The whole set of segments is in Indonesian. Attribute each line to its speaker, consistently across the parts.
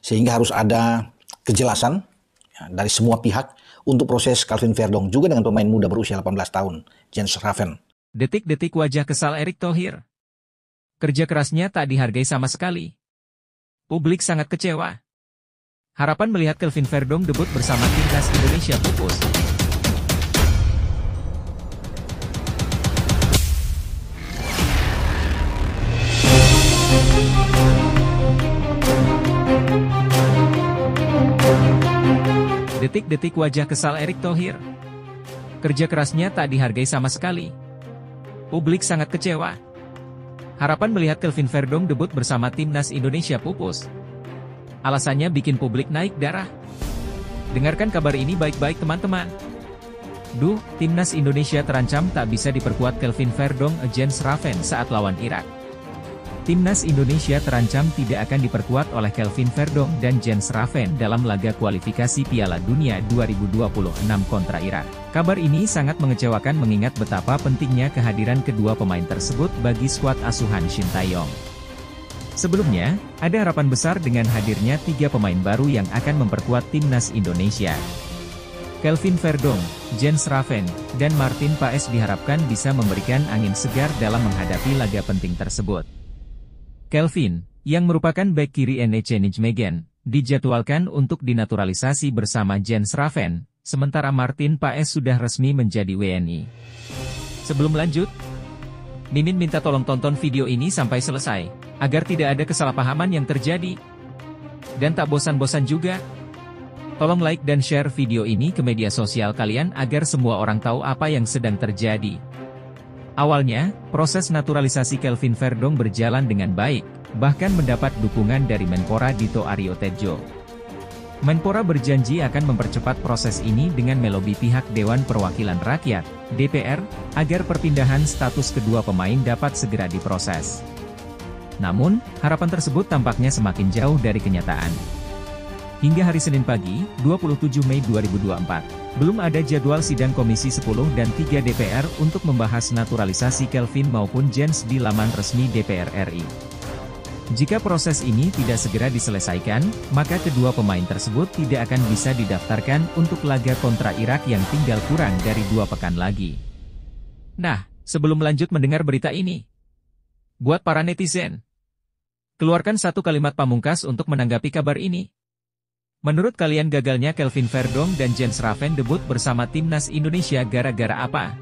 Speaker 1: Sehingga harus ada kejelasan ya, dari semua pihak untuk proses Kelvin Verdong, juga dengan pemain muda berusia 18 tahun, Jens Raven.
Speaker 2: Detik-detik wajah kesal Erick Thohir. Kerja kerasnya tak dihargai sama sekali. Publik sangat kecewa. Harapan melihat Kelvin Verdong debut bersama timnas Indonesia pupus. Detik-detik wajah kesal Erick Thohir. Kerja kerasnya tak dihargai sama sekali. Publik sangat kecewa. Harapan melihat Kelvin Verdong debut bersama timnas Indonesia pupus. Alasannya bikin publik naik darah. Dengarkan kabar ini baik-baik teman-teman. Timnas Indonesia terancam tak bisa diperkuat Kelvin Verdong Jens Raven saat lawan Irak. Timnas Indonesia terancam tidak akan diperkuat oleh Kelvin Verdong dan Jens Raven dalam laga kualifikasi Piala Dunia 2026 kontra Irak. Kabar ini sangat mengecewakan mengingat betapa pentingnya kehadiran kedua pemain tersebut bagi skuad asuhan Shin Tae-yong. Sebelumnya, ada harapan besar dengan hadirnya 3 pemain baru yang akan memperkuat timnas Indonesia. Kelvin Verdong, Jens Raven, dan Martin Paes diharapkan bisa memberikan angin segar dalam menghadapi laga penting tersebut. Kelvin, yang merupakan bek kiri NEC Nijmegen, dijadwalkan untuk dinaturalisasi bersama Jens Raven, sementara Martin Paes sudah resmi menjadi WNI. Sebelum lanjut, Mimin minta tolong tonton video ini sampai selesai, agar tidak ada kesalahpahaman yang terjadi. Dan tak bosan-bosan juga, tolong like dan share video ini ke media sosial kalian agar semua orang tahu apa yang sedang terjadi. Awalnya, proses naturalisasi Kelvin Verdong berjalan dengan baik, bahkan mendapat dukungan dari Menpora Dito Aryo Tejo. Menpora berjanji akan mempercepat proses ini dengan melobi pihak Dewan Perwakilan Rakyat, DPR, agar perpindahan status kedua pemain dapat segera diproses. Namun, harapan tersebut tampaknya semakin jauh dari kenyataan. Hingga hari Senin pagi, 27 Mei 2024, belum ada jadwal sidang Komisi 10 dan 3 DPR untuk membahas naturalisasi Kelvin maupun Jens di laman resmi DPR RI. Jika proses ini tidak segera diselesaikan, maka kedua pemain tersebut tidak akan bisa didaftarkan untuk laga kontra Irak yang tinggal kurang dari 2 pekan lagi. Nah, sebelum lanjut mendengar berita ini, buat para netizen, keluarkan satu kalimat pamungkas untuk menanggapi kabar ini. Menurut kalian gagalnya Kelvin Verdong dan Jens Raven debut bersama timnas Indonesia gara-gara apa?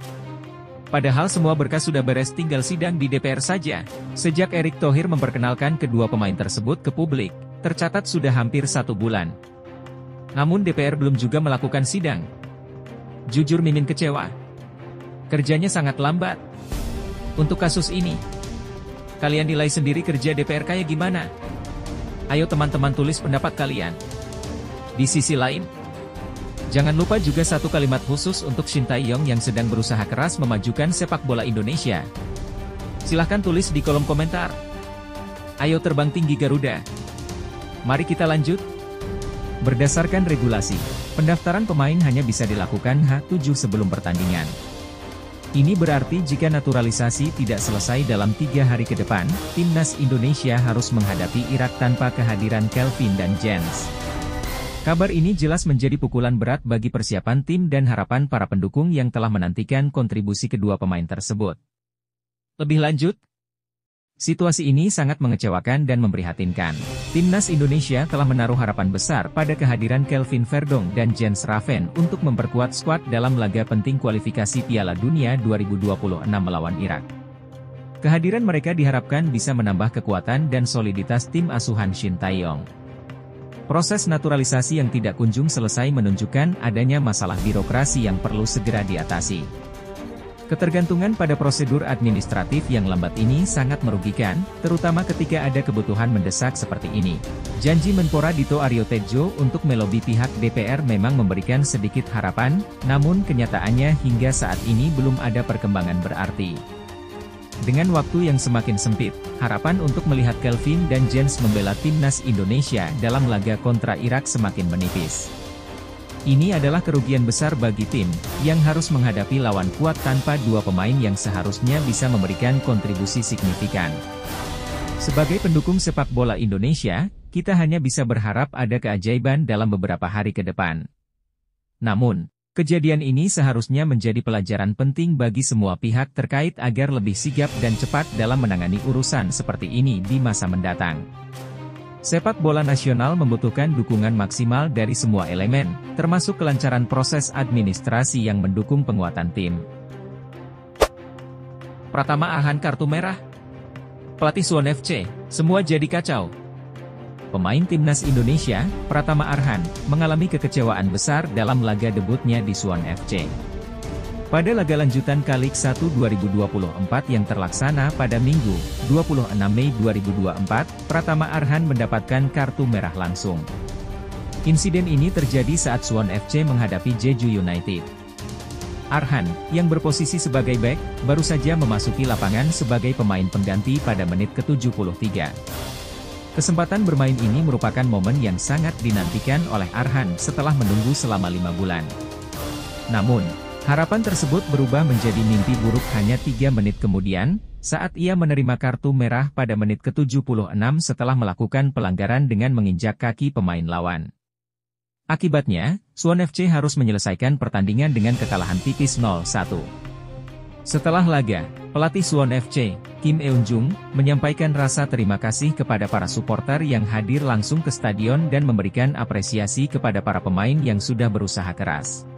Speaker 2: Padahal semua berkas sudah beres, tinggal sidang di DPR saja. Sejak Erick Thohir memperkenalkan kedua pemain tersebut ke publik, tercatat sudah hampir 1 bulan. Namun DPR belum juga melakukan sidang. Jujur Mimin kecewa. Kerjanya sangat lambat. Untuk kasus ini, kalian nilai sendiri kerja DPR kayak gimana? Ayo teman-teman tulis pendapat kalian. Di sisi lain, jangan lupa juga satu kalimat khusus untuk Shin Tae-yong yang sedang berusaha keras memajukan sepak bola Indonesia. Silahkan tulis di kolom komentar. Ayo terbang tinggi Garuda. Mari kita lanjut. Berdasarkan regulasi, pendaftaran pemain hanya bisa dilakukan H7 sebelum pertandingan. Ini berarti jika naturalisasi tidak selesai dalam 3 hari ke depan, timnas Indonesia harus menghadapi Irak tanpa kehadiran Kelvin dan Jens. Kabar ini jelas menjadi pukulan berat bagi persiapan tim dan harapan para pendukung yang telah menantikan kontribusi kedua pemain tersebut. Lebih lanjut, situasi ini sangat mengecewakan dan memprihatinkan. Timnas Indonesia telah menaruh harapan besar pada kehadiran Kelvin Verdong dan Jens Raven untuk memperkuat skuad dalam laga penting kualifikasi Piala Dunia 2026 melawan Irak. Kehadiran mereka diharapkan bisa menambah kekuatan dan soliditas tim asuhan Shin Tae-yong. Proses naturalisasi yang tidak kunjung selesai menunjukkan adanya masalah birokrasi yang perlu segera diatasi. Ketergantungan pada prosedur administratif yang lambat ini sangat merugikan, terutama ketika ada kebutuhan mendesak seperti ini. Janji Menpora Dito Aryo Tejo untuk melobi pihak DPR memang memberikan sedikit harapan, namun kenyataannya hingga saat ini belum ada perkembangan berarti. Dengan waktu yang semakin sempit, harapan untuk melihat Kelvin dan Jens membela timnas Indonesia dalam laga kontra Irak semakin menipis. Ini adalah kerugian besar bagi tim, yang harus menghadapi lawan kuat tanpa 2 pemain yang seharusnya bisa memberikan kontribusi signifikan. Sebagai pendukung sepak bola Indonesia, kita hanya bisa berharap ada keajaiban dalam beberapa hari ke depan. Namun, kejadian ini seharusnya menjadi pelajaran penting bagi semua pihak terkait agar lebih sigap dan cepat dalam menangani urusan seperti ini di masa mendatang. Sepak bola nasional membutuhkan dukungan maksimal dari semua elemen, termasuk kelancaran proses administrasi yang mendukung penguatan tim. Pratama Arhan kartu merah. Pelatih Suwon FC, semua jadi kacau. Pemain timnas Indonesia, Pratama Arhan, mengalami kekecewaan besar dalam laga debutnya di Suwon FC. Pada laga lanjutan Kalik 1 2024 yang terlaksana pada Minggu, 26 Mei 2024, Pratama Arhan mendapatkan kartu merah langsung. Insiden ini terjadi saat Suwon FC menghadapi Jeju United. Arhan, yang berposisi sebagai bek, baru saja memasuki lapangan sebagai pemain pengganti pada menit ke-73. Kesempatan bermain ini merupakan momen yang sangat dinantikan oleh Arhan setelah menunggu selama 5 bulan. Namun, harapan tersebut berubah menjadi mimpi buruk hanya 3 menit kemudian, saat ia menerima kartu merah pada menit ke-76 setelah melakukan pelanggaran dengan menginjak kaki pemain lawan. Akibatnya, Suwon FC harus menyelesaikan pertandingan dengan kekalahan tipis 0-1. Setelah laga, pelatih Suwon FC, Kim Eun-jung, menyampaikan rasa terima kasih kepada para supporter yang hadir langsung ke stadion dan memberikan apresiasi kepada para pemain yang sudah berusaha keras.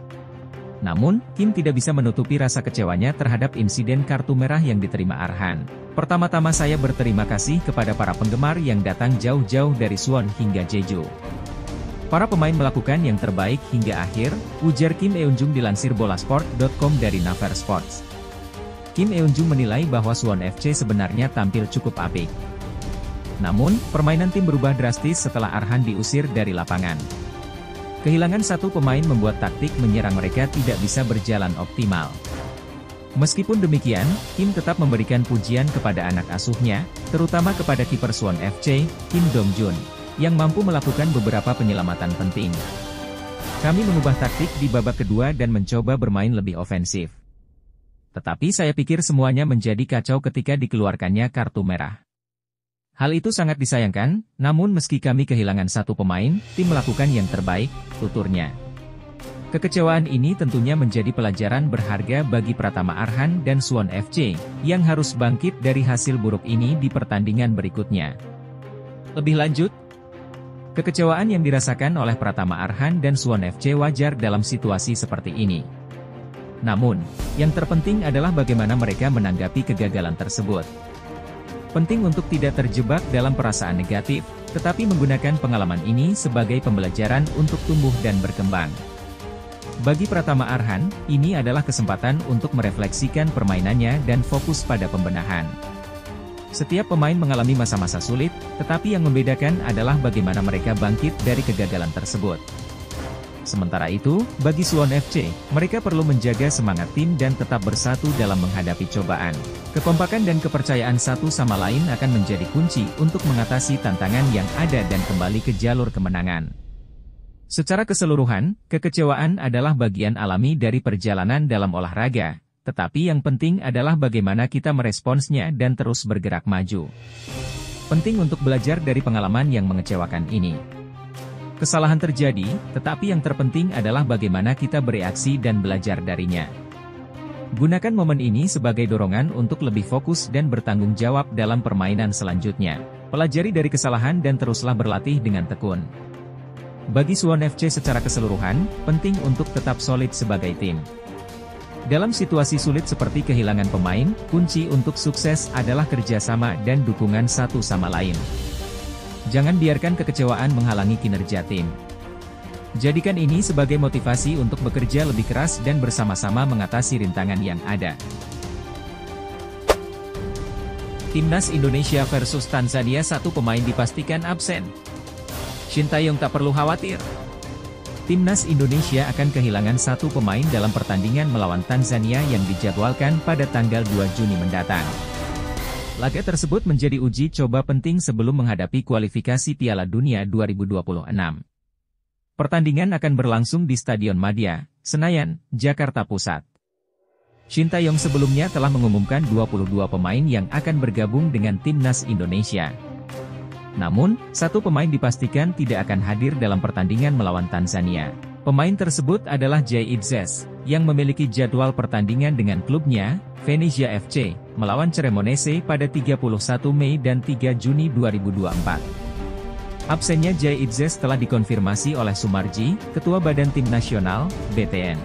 Speaker 2: Namun, Kim tidak bisa menutupi rasa kecewanya terhadap insiden kartu merah yang diterima Arhan. Pertama-tama saya berterima kasih kepada para penggemar yang datang jauh-jauh dari Suwon hingga Jeju. Para pemain melakukan yang terbaik hingga akhir, ujar Kim Eun-jung dilansir bolasport.com dari Naver Sports. Kim Eun-jung menilai bahwa Suwon FC sebenarnya tampil cukup apik. Namun, permainan tim berubah drastis setelah Arhan diusir dari lapangan. Kehilangan satu pemain membuat taktik menyerang mereka tidak bisa berjalan optimal. Meskipun demikian, Kim tetap memberikan pujian kepada anak asuhnya, terutama kepada kiper Suwon FC, Kim Dong-jun, yang mampu melakukan beberapa penyelamatan penting. Kami mengubah taktik di babak kedua dan mencoba bermain lebih ofensif. Tetapi saya pikir semuanya menjadi kacau ketika dikeluarkannya kartu merah. Hal itu sangat disayangkan, namun meski kami kehilangan satu pemain, tim melakukan yang terbaik, tuturnya. Kekecewaan ini tentunya menjadi pelajaran berharga bagi Pratama Arhan dan Suwon FC, yang harus bangkit dari hasil buruk ini di pertandingan berikutnya. Lebih lanjut, kekecewaan yang dirasakan oleh Pratama Arhan dan Suwon FC wajar dalam situasi seperti ini. Namun, yang terpenting adalah bagaimana mereka menanggapi kegagalan tersebut. Penting untuk tidak terjebak dalam perasaan negatif, tetapi menggunakan pengalaman ini sebagai pembelajaran untuk tumbuh dan berkembang. Bagi Pratama Arhan, ini adalah kesempatan untuk merefleksikan permainannya dan fokus pada pembenahan. Setiap pemain mengalami masa-masa sulit, tetapi yang membedakan adalah bagaimana mereka bangkit dari kegagalan tersebut. Sementara itu, bagi Suwon FC, mereka perlu menjaga semangat tim dan tetap bersatu dalam menghadapi cobaan. Kekompakan dan kepercayaan satu sama lain akan menjadi kunci untuk mengatasi tantangan yang ada dan kembali ke jalur kemenangan. Secara keseluruhan, kekecewaan adalah bagian alami dari perjalanan dalam olahraga, tetapi yang penting adalah bagaimana kita meresponsnya dan terus bergerak maju. Penting untuk belajar dari pengalaman yang mengecewakan ini. Kesalahan terjadi, tetapi yang terpenting adalah bagaimana kita bereaksi dan belajar darinya. Gunakan momen ini sebagai dorongan untuk lebih fokus dan bertanggung jawab dalam permainan selanjutnya. Pelajari dari kesalahan dan teruslah berlatih dengan tekun. Bagi Suwon FC secara keseluruhan, penting untuk tetap solid sebagai tim. Dalam situasi sulit seperti kehilangan pemain, kunci untuk sukses adalah kerjasama dan dukungan satu sama lain. Jangan biarkan kekecewaan menghalangi kinerja tim. Jadikan ini sebagai motivasi untuk bekerja lebih keras dan bersama-sama mengatasi rintangan yang ada. Timnas Indonesia versus Tanzania, satu pemain dipastikan absen. Shin Tae-yong tak perlu khawatir. Timnas Indonesia akan kehilangan satu pemain dalam pertandingan melawan Tanzania yang dijadwalkan pada tanggal 2 Juni mendatang. Laga tersebut menjadi uji coba penting sebelum menghadapi kualifikasi Piala Dunia 2026. Pertandingan akan berlangsung di Stadion Madia, Senayan, Jakarta Pusat. Shin Tae-yong sebelumnya telah mengumumkan 22 pemain yang akan bergabung dengan Timnas Indonesia. Namun, satu pemain dipastikan tidak akan hadir dalam pertandingan melawan Tanzania. Pemain tersebut adalah Jay Idzes, yang memiliki jadwal pertandingan dengan klubnya, Venezia FC, melawan Cremonese pada 31 Mei dan 3 Juni 2024. Absennya Jay Idzes telah dikonfirmasi oleh Sumarji, Ketua Badan Tim Nasional, BTN.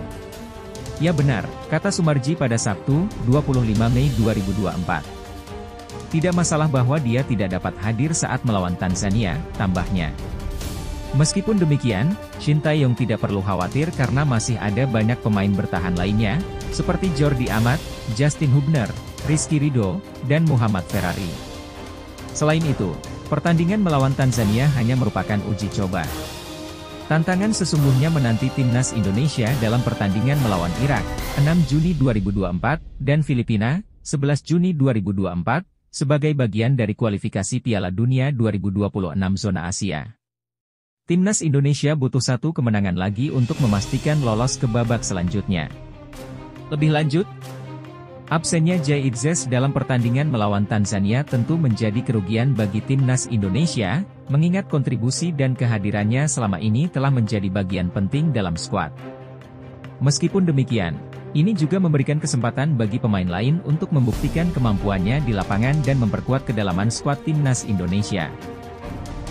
Speaker 2: Ya benar, kata Sumarji pada Sabtu, 25 Mei 2024. Tidak masalah bahwa dia tidak dapat hadir saat melawan Tanzania, tambahnya. Meskipun demikian, Shin Tae-yong tidak perlu khawatir karena masih ada banyak pemain bertahan lainnya, seperti Jordi Amat, Justin Hubner, Rizky Ridho, dan Muhammad Ferrari. Selain itu, pertandingan melawan Tanzania hanya merupakan uji coba. Tantangan sesungguhnya menanti timnas Indonesia dalam pertandingan melawan Irak, 6 Juni 2024, dan Filipina, 11 Juni 2024, sebagai bagian dari kualifikasi Piala Dunia 2026 zona Asia. Timnas Indonesia butuh satu kemenangan lagi untuk memastikan lolos ke babak selanjutnya. Lebih lanjut, absennya Jay Idzes dalam pertandingan melawan Tanzania tentu menjadi kerugian bagi Timnas Indonesia, mengingat kontribusi dan kehadirannya selama ini telah menjadi bagian penting dalam skuad. Meskipun demikian, ini juga memberikan kesempatan bagi pemain lain untuk membuktikan kemampuannya di lapangan dan memperkuat kedalaman skuad Timnas Indonesia.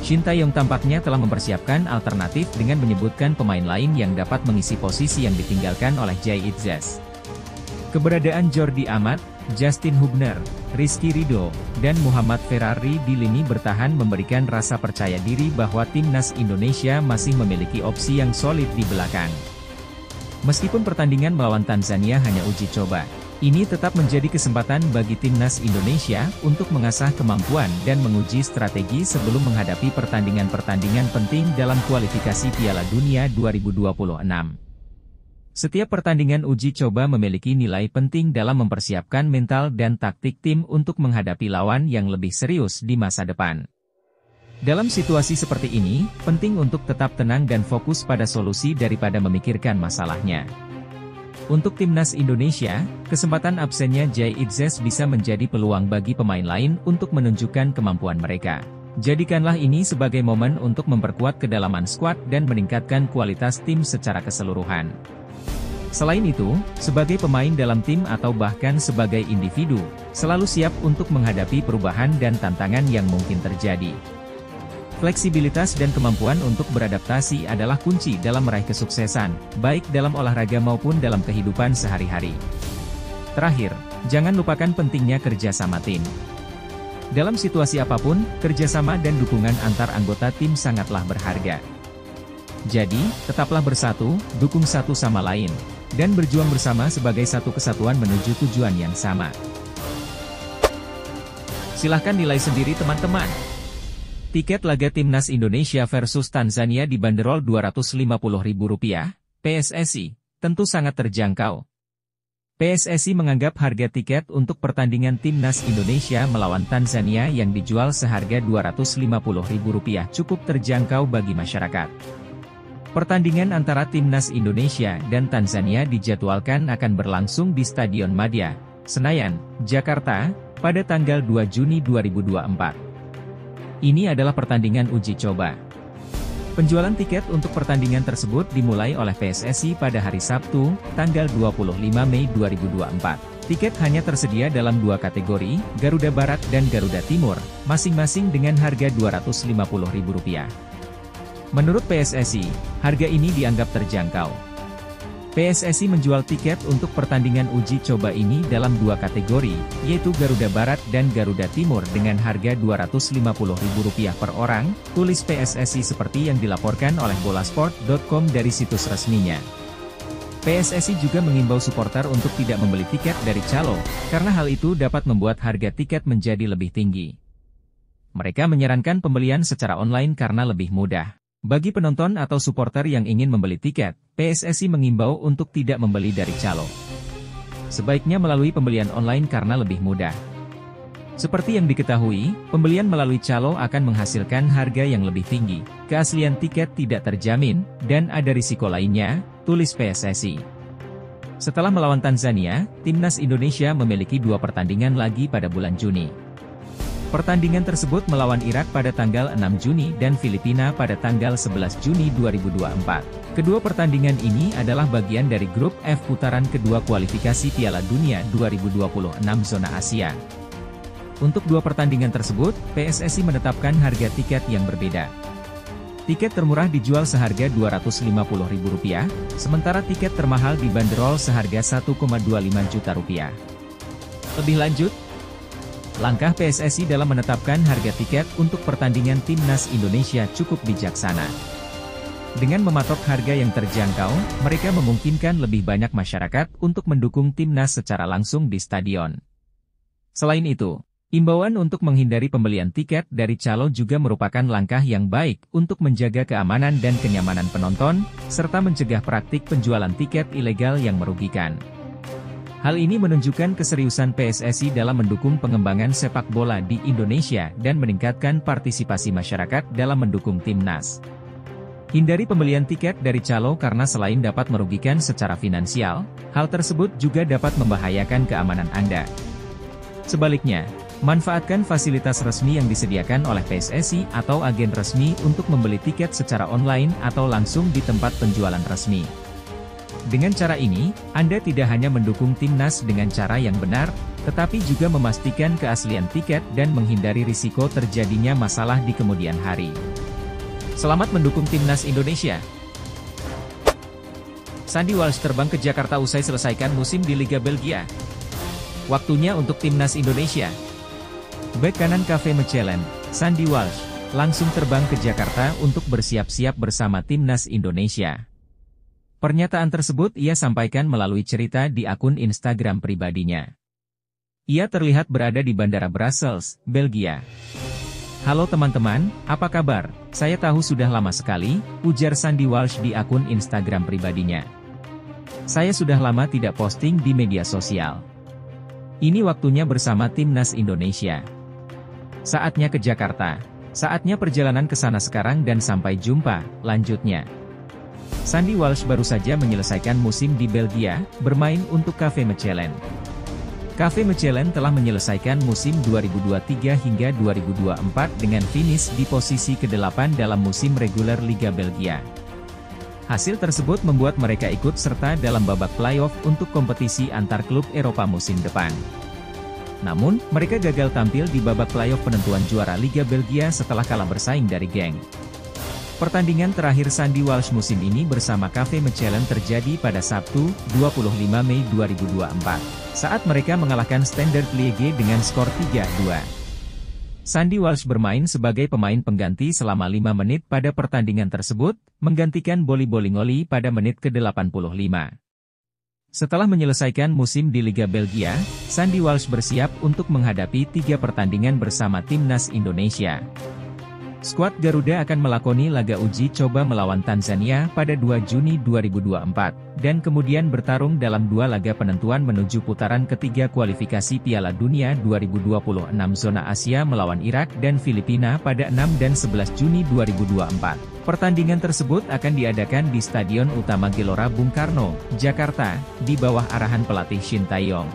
Speaker 2: Shin Tae-yong tampaknya telah mempersiapkan alternatif dengan menyebutkan pemain lain yang dapat mengisi posisi yang ditinggalkan oleh Jay Idzes. Keberadaan Jordi Amat, Justin Hubner, Rizky Ridho, dan Muhammad Ferrari di lini bertahan memberikan rasa percaya diri bahwa Timnas Indonesia masih memiliki opsi yang solid di belakang. Meskipun pertandingan melawan Tanzania hanya uji coba, ini tetap menjadi kesempatan bagi Timnas Indonesia untuk mengasah kemampuan dan menguji strategi sebelum menghadapi pertandingan-pertandingan penting dalam kualifikasi Piala Dunia 2026. Setiap pertandingan uji coba memiliki nilai penting dalam mempersiapkan mental dan taktik tim untuk menghadapi lawan yang lebih serius di masa depan. Dalam situasi seperti ini, penting untuk tetap tenang dan fokus pada solusi daripada memikirkan masalahnya. Untuk Timnas Indonesia, kesempatan absennya Jay Idzes bisa menjadi peluang bagi pemain lain untuk menunjukkan kemampuan mereka. Jadikanlah ini sebagai momen untuk memperkuat kedalaman skuad dan meningkatkan kualitas tim secara keseluruhan. Selain itu, sebagai pemain dalam tim atau bahkan sebagai individu, selalu siap untuk menghadapi perubahan dan tantangan yang mungkin terjadi. Fleksibilitas dan kemampuan untuk beradaptasi adalah kunci dalam meraih kesuksesan, baik dalam olahraga maupun dalam kehidupan sehari-hari. Terakhir, jangan lupakan pentingnya kerjasama tim. Dalam situasi apapun, kerjasama dan dukungan antar anggota tim sangatlah berharga. Jadi, tetaplah bersatu, dukung satu sama lain, dan berjuang bersama sebagai satu kesatuan menuju tujuan yang sama. Silahkan nilai sendiri teman-teman. Tiket laga Timnas Indonesia versus Tanzania dibanderol Rp250.000, PSSI, tentu sangat terjangkau. PSSI menganggap harga tiket untuk pertandingan Timnas Indonesia melawan Tanzania yang dijual seharga Rp250.000 cukup terjangkau bagi masyarakat. Pertandingan antara Timnas Indonesia dan Tanzania dijadwalkan akan berlangsung di Stadion Madia, Senayan, Jakarta, pada tanggal 2 Juni 2024. Ini adalah pertandingan uji coba. Penjualan tiket untuk pertandingan tersebut dimulai oleh PSSI pada hari Sabtu, tanggal 25 Mei 2024. Tiket hanya tersedia dalam dua kategori, Garuda Barat dan Garuda Timur, masing-masing dengan harga Rp250.000. Menurut PSSI, harga ini dianggap terjangkau. PSSI menjual tiket untuk pertandingan uji coba ini dalam dua kategori, yaitu Garuda Barat dan Garuda Timur dengan harga Rp250.000 per orang, tulis PSSI seperti yang dilaporkan oleh bolasport.com dari situs resminya. PSSI juga mengimbau supporter untuk tidak membeli tiket dari calo, karena hal itu dapat membuat harga tiket menjadi lebih tinggi. Mereka menyarankan pembelian secara online karena lebih mudah. Bagi penonton atau supporter yang ingin membeli tiket, PSSI mengimbau untuk tidak membeli dari calo. Sebaiknya melalui pembelian online karena lebih mudah. Seperti yang diketahui, pembelian melalui calo akan menghasilkan harga yang lebih tinggi, keaslian tiket tidak terjamin, dan ada risiko lainnya, tulis PSSI. Setelah melawan Tanzania, Timnas Indonesia memiliki dua pertandingan lagi pada bulan Juni. Pertandingan tersebut melawan Irak pada tanggal 6 Juni dan Filipina pada tanggal 11 Juni 2024. Kedua pertandingan ini adalah bagian dari grup F putaran kedua kualifikasi Piala Dunia 2026 zona Asia. Untuk dua pertandingan tersebut, PSSI menetapkan harga tiket yang berbeda. Tiket termurah dijual seharga Rp250.000, sementara tiket termahal dibanderol seharga Rp1,25 juta. Lebih lanjut, langkah PSSI dalam menetapkan harga tiket untuk pertandingan Timnas Indonesia cukup bijaksana. Dengan mematok harga yang terjangkau, mereka memungkinkan lebih banyak masyarakat untuk mendukung Timnas secara langsung di stadion. Selain itu, imbauan untuk menghindari pembelian tiket dari calo juga merupakan langkah yang baik untuk menjaga keamanan dan kenyamanan penonton, serta mencegah praktik penjualan tiket ilegal yang merugikan. Hal ini menunjukkan keseriusan PSSI dalam mendukung pengembangan sepak bola di Indonesia dan meningkatkan partisipasi masyarakat dalam mendukung Timnas. Hindari pembelian tiket dari calo karena selain dapat merugikan secara finansial, hal tersebut juga dapat membahayakan keamanan Anda. Sebaliknya, manfaatkan fasilitas resmi yang disediakan oleh PSSI atau agen resmi untuk membeli tiket secara online atau langsung di tempat penjualan resmi. Dengan cara ini, Anda tidak hanya mendukung Timnas dengan cara yang benar, tetapi juga memastikan keaslian tiket dan menghindari risiko terjadinya masalah di kemudian hari. Selamat mendukung Timnas Indonesia! Sandy Walsh terbang ke Jakarta usai selesaikan musim di Liga Belgia. Waktunya untuk Timnas Indonesia. Bek kanan KV Mechelen, Sandy Walsh, langsung terbang ke Jakarta untuk bersiap-siap bersama Timnas Indonesia. Pernyataan tersebut ia sampaikan melalui cerita di akun Instagram pribadinya. Ia terlihat berada di Bandara Brussels, Belgia. "Halo teman-teman, apa kabar? Saya tahu sudah lama sekali," ujar Sandy Walsh di akun Instagram pribadinya. "Saya sudah lama tidak posting di media sosial. Ini waktunya bersama Timnas Indonesia. Saatnya ke Jakarta. Saatnya perjalanan ke sana sekarang dan sampai jumpa," lanjutnya. Sandy Walsh baru saja menyelesaikan musim di Belgia, bermain untuk KV Mechelen. KV Mechelen telah menyelesaikan musim 2023 hingga 2024 dengan finish di posisi ke-8 dalam musim reguler Liga Belgia. Hasil tersebut membuat mereka ikut serta dalam babak playoff untuk kompetisi antar klub Eropa musim depan. Namun, mereka gagal tampil di babak playoff penentuan juara Liga Belgia setelah kalah bersaing dari Genk. Pertandingan terakhir Sandy Walsh musim ini bersama KV Mechelen terjadi pada Sabtu, 25 Mei 2024, saat mereka mengalahkan Standard Liège dengan skor 3-2. Sandy Walsh bermain sebagai pemain pengganti selama 5 menit pada pertandingan tersebut, menggantikan Boly Bolingoli pada menit ke-85. Setelah menyelesaikan musim di Liga Belgia, Sandy Walsh bersiap untuk menghadapi 3 pertandingan bersama Timnas Indonesia. Skuad Garuda akan melakoni laga uji coba melawan Tanzania pada 2 Juni 2024, dan kemudian bertarung dalam 2 laga penentuan menuju putaran ketiga kualifikasi Piala Dunia 2026 zona Asia melawan Irak dan Filipina pada 6 dan 11 Juni 2024. Pertandingan tersebut akan diadakan di Stadion Utama Gelora Bung Karno, Jakarta, di bawah arahan pelatih Shin Tae-yong.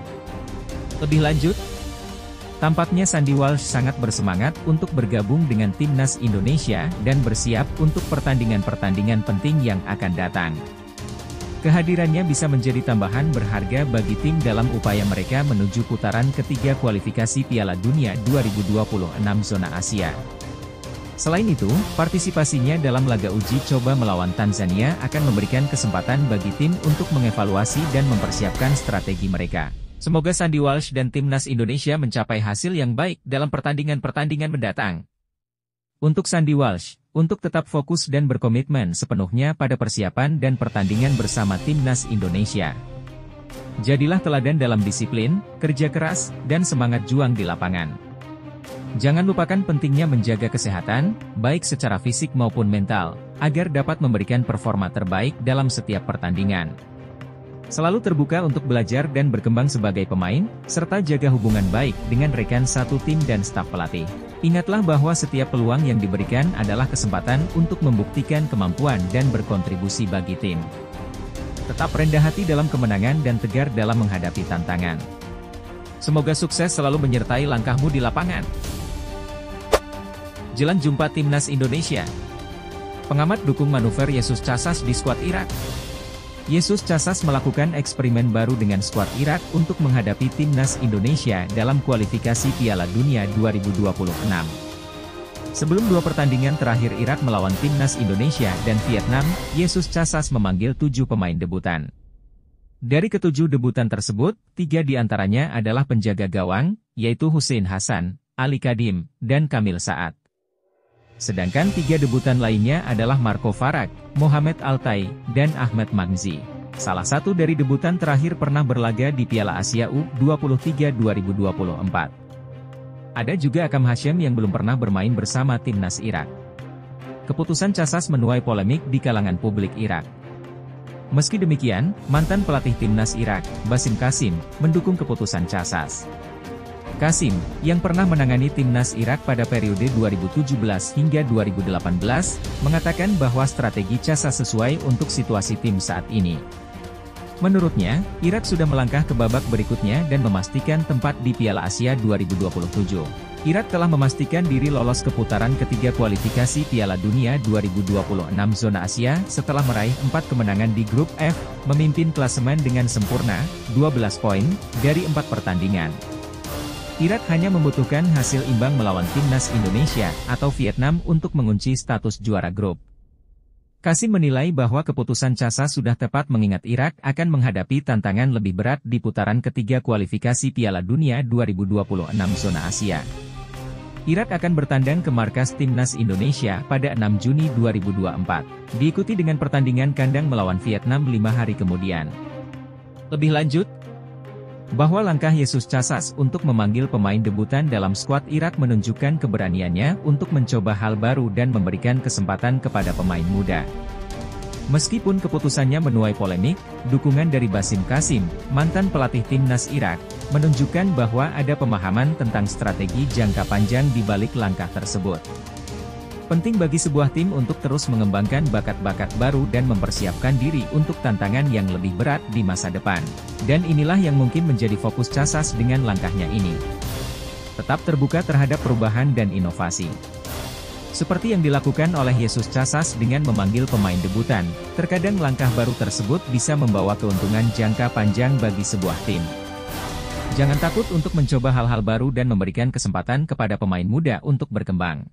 Speaker 2: Lebih lanjut, tampaknya Sandy Walsh sangat bersemangat untuk bergabung dengan Timnas Indonesia dan bersiap untuk pertandingan-pertandingan penting yang akan datang. Kehadirannya bisa menjadi tambahan berharga bagi tim dalam upaya mereka menuju putaran ketiga kualifikasi Piala Dunia 2026 zona Asia. Selain itu, partisipasinya dalam laga uji coba melawan Tanzania akan memberikan kesempatan bagi tim untuk mengevaluasi dan mempersiapkan strategi mereka. Semoga Sandy Walsh dan Timnas Indonesia mencapai hasil yang baik dalam pertandingan-pertandingan mendatang. Untuk Sandy Walsh, untuk tetap fokus dan berkomitmen sepenuhnya pada persiapan dan pertandingan bersama Timnas Indonesia. Jadilah teladan dalam disiplin, kerja keras, dan semangat juang di lapangan. Jangan lupakan pentingnya menjaga kesehatan, baik secara fisik maupun mental, agar dapat memberikan performa terbaik dalam setiap pertandingan. Selalu terbuka untuk belajar dan berkembang sebagai pemain, serta jaga hubungan baik dengan rekan satu tim dan staf pelatih. Ingatlah bahwa setiap peluang yang diberikan adalah kesempatan untuk membuktikan kemampuan dan berkontribusi bagi tim. Tetap rendah hati dalam kemenangan dan tegar dalam menghadapi tantangan. Semoga sukses selalu menyertai langkahmu di lapangan. Jelang jumpa Timnas Indonesia. Pengamat dukung manuver Yesus Casas di skuad Irak. Yesus Casas melakukan eksperimen baru dengan skuad Irak untuk menghadapi Timnas Indonesia dalam kualifikasi Piala Dunia 2026. Sebelum dua pertandingan terakhir Irak melawan Timnas Indonesia dan Vietnam, Yesus Casas memanggil 7 pemain debutan. Dari ke-7 debutan tersebut, 3 diantaranya adalah penjaga gawang, yaitu Hussein Hassan, Ali Kadim, dan Kamil Saad. Sedangkan 3 debutan lainnya adalah Marco Farag, Mohamed Altai, dan Ahmed Magzi. Salah satu dari debutan terakhir pernah berlaga di Piala Asia U23 2024. Ada juga Akam Hashim yang belum pernah bermain bersama Timnas Irak. Keputusan Casas menuai polemik di kalangan publik Irak. Meski demikian, mantan pelatih Timnas Irak, Basim Qasim, mendukung keputusan Casas. Qasim, yang pernah menangani Timnas Irak pada periode 2017 hingga 2018, mengatakan bahwa strategi Casas sesuai untuk situasi tim saat ini. Menurutnya, Irak sudah melangkah ke babak berikutnya dan memastikan tempat di Piala Asia 2027. Irak telah memastikan diri lolos ke putaran ketiga kualifikasi Piala Dunia 2026 zona Asia setelah meraih 4 kemenangan di grup F, memimpin klasemen dengan sempurna, 12 poin, dari 4 pertandingan. Irak hanya membutuhkan hasil imbang melawan Timnas Indonesia atau Vietnam untuk mengunci status juara grup. Qasim menilai bahwa keputusan Casas sudah tepat mengingat Irak akan menghadapi tantangan lebih berat di putaran ketiga kualifikasi Piala Dunia 2026 zona Asia. Irak akan bertandang ke markas Timnas Indonesia pada 6 Juni 2024, diikuti dengan pertandingan kandang melawan Vietnam 5 hari kemudian. Lebih lanjut, bahwa langkah Yesus Casas untuk memanggil pemain debutan dalam skuad Irak menunjukkan keberaniannya untuk mencoba hal baru dan memberikan kesempatan kepada pemain muda. Meskipun keputusannya menuai polemik, dukungan dari Basim Qasim, mantan pelatih Timnas Irak, menunjukkan bahwa ada pemahaman tentang strategi jangka panjang di balik langkah tersebut. Penting bagi sebuah tim untuk terus mengembangkan bakat-bakat baru dan mempersiapkan diri untuk tantangan yang lebih berat di masa depan. Dan inilah yang mungkin menjadi fokus Casas dengan langkahnya ini. Tetap terbuka terhadap perubahan dan inovasi. Seperti yang dilakukan oleh Yesus Casas dengan memanggil pemain debutan, terkadang langkah baru tersebut bisa membawa keuntungan jangka panjang bagi sebuah tim. Jangan takut untuk mencoba hal-hal baru dan memberikan kesempatan kepada pemain muda untuk berkembang.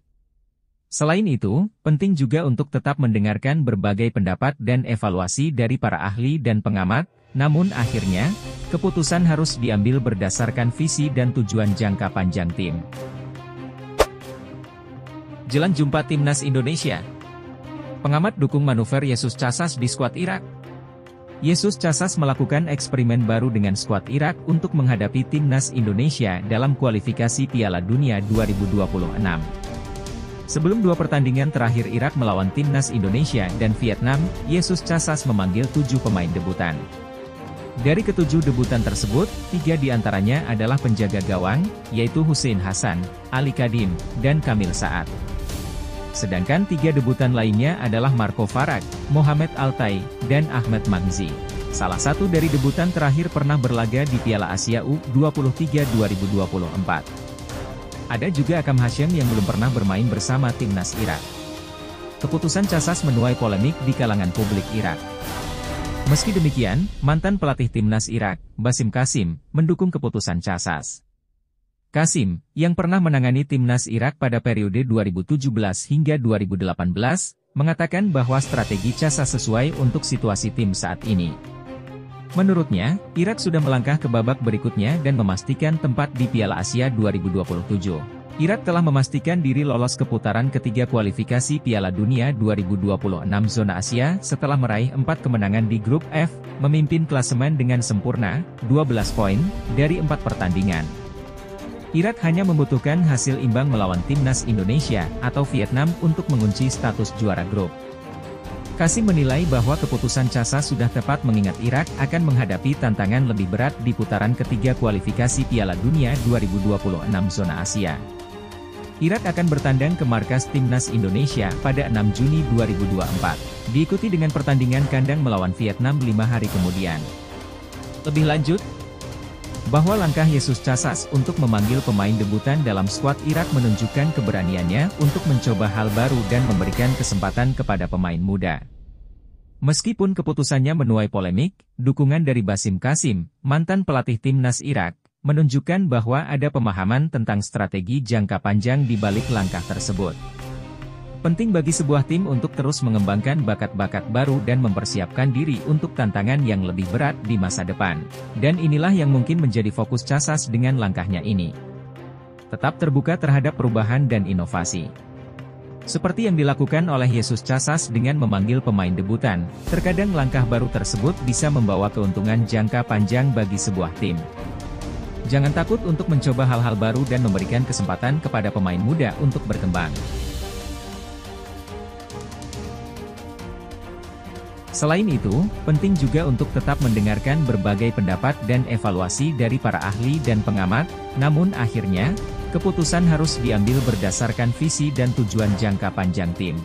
Speaker 2: Selain itu, penting juga untuk tetap mendengarkan berbagai pendapat dan evaluasi dari para ahli dan pengamat, namun akhirnya, keputusan harus diambil berdasarkan visi dan tujuan jangka panjang tim. Jelang jumpa Timnas Indonesia. Pengamat dukung manuver Yesus Casas di skuad Irak. Yesus Casas melakukan eksperimen baru dengan skuad Irak untuk menghadapi Timnas Indonesia dalam kualifikasi Piala Dunia 2026. Sebelum dua pertandingan terakhir Irak melawan Timnas Indonesia dan Vietnam, Yesus Casas memanggil 7 pemain debutan. Dari ke-7 debutan tersebut, 3 diantaranya adalah penjaga gawang, yaitu Hussein Hassan, Ali Kadim, dan Kamil Saad. Sedangkan 3 debutan lainnya adalah Marco Farag, Mohamed Altai, dan Ahmed Magzi. Salah satu dari debutan terakhir pernah berlaga di Piala Asia U23 2024. Ada juga Akam Hashim yang belum pernah bermain bersama Timnas Irak. Keputusan Casas menuai polemik di kalangan publik Irak. Meski demikian, mantan pelatih Timnas Irak, Basim Qasim, mendukung keputusan Casas. Qasim, yang pernah menangani Timnas Irak pada periode 2017 hingga 2018, mengatakan bahwa strategi Casas sesuai untuk situasi tim saat ini. Menurutnya, Irak sudah melangkah ke babak berikutnya dan memastikan tempat di Piala Asia 2027. Irak telah memastikan diri lolos ke putaran ketiga kualifikasi Piala Dunia 2026 zona Asia setelah meraih 4 kemenangan di grup F, memimpin klasemen dengan sempurna, 12 poin, dari 4 pertandingan. Irak hanya membutuhkan hasil imbang melawan Timnas Indonesia atau Vietnam untuk mengunci status juara grup. Qasim menilai bahwa keputusan Casas sudah tepat mengingat Irak akan menghadapi tantangan lebih berat di putaran ketiga kualifikasi Piala Dunia 2026 zona Asia. Irak akan bertandang ke markas Timnas Indonesia pada 6 Juni 2024, diikuti dengan pertandingan kandang melawan Vietnam 5 hari kemudian. Lebih lanjut, bahwa langkah Jesus Casas untuk memanggil pemain debutan dalam skuad Irak menunjukkan keberaniannya untuk mencoba hal baru dan memberikan kesempatan kepada pemain muda. Meskipun keputusannya menuai polemik, dukungan dari Basim Qasim, mantan pelatih timnas Irak, menunjukkan bahwa ada pemahaman tentang strategi jangka panjang di balik langkah tersebut. Penting bagi sebuah tim untuk terus mengembangkan bakat-bakat baru dan mempersiapkan diri untuk tantangan yang lebih berat di masa depan. Dan inilah yang mungkin menjadi fokus Casas dengan langkahnya ini. Tetap terbuka terhadap perubahan dan inovasi. Seperti yang dilakukan oleh Jesus Casas dengan memanggil pemain debutan, terkadang langkah baru tersebut bisa membawa keuntungan jangka panjang bagi sebuah tim. Jangan takut untuk mencoba hal-hal baru dan memberikan kesempatan kepada pemain muda untuk berkembang. Selain itu, penting juga untuk tetap mendengarkan berbagai pendapat dan evaluasi dari para ahli dan pengamat, namun akhirnya, keputusan harus diambil berdasarkan visi dan tujuan jangka panjang tim.